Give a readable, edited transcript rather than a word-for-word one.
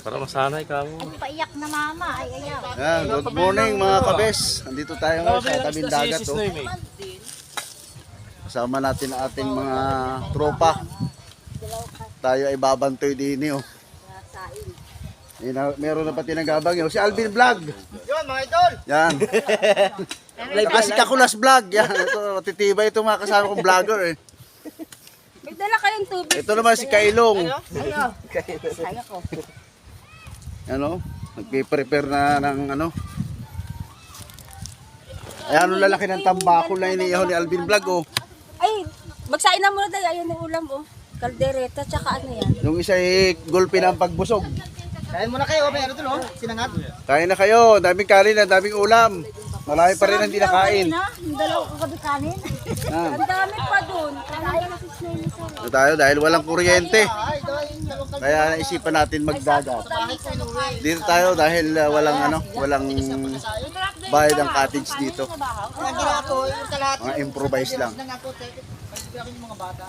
Para masanay ka mo. Ay, paiyak na mama. Ay, ayaw. Yan, good morning mga kabes. Andito tayo ngayon sa tabing dagat. Oh. Kasama natin ang ating mga tropa. Tayo ay babantoy din oh. Meron na pati nagabang yun. Si Alvin Vlog. Yun mga idol. Yan. Saka si Kakulas Vlog. Yan. Ito, titibay ito mga kasama kong vlogger eh. May dala kayong tubig. Ito naman si Kailong. Ayaw. Saya ko. Ano? Nagpe-prepare na ng ano. Ayan ang lalaki ng tambako na iniyaw ni Alvin Vlog oh. Ay, magsain na muna tayo. Ayun yung ulam oh. Kaldereta, tsaka ano yan. Yung isa ay gulpi ng pagbusog. Kain muna kayo, may ano dun oh, sinangat. Kain na kayo, daming kanin na, daming ulam. Marami pa rin ang hindi nakain. Yung dalawa ko gabi kanin. Ah. Ang dami pa dun. Ito tayo dahil walang kuryente. Kaya naisipan natin magdagat. Dito tayo dahil walang bayad ang cottage dito. Ang ginawa ko, yung kalahati. Mga improvise lang. Sinangat ko, kasi yung mga bata.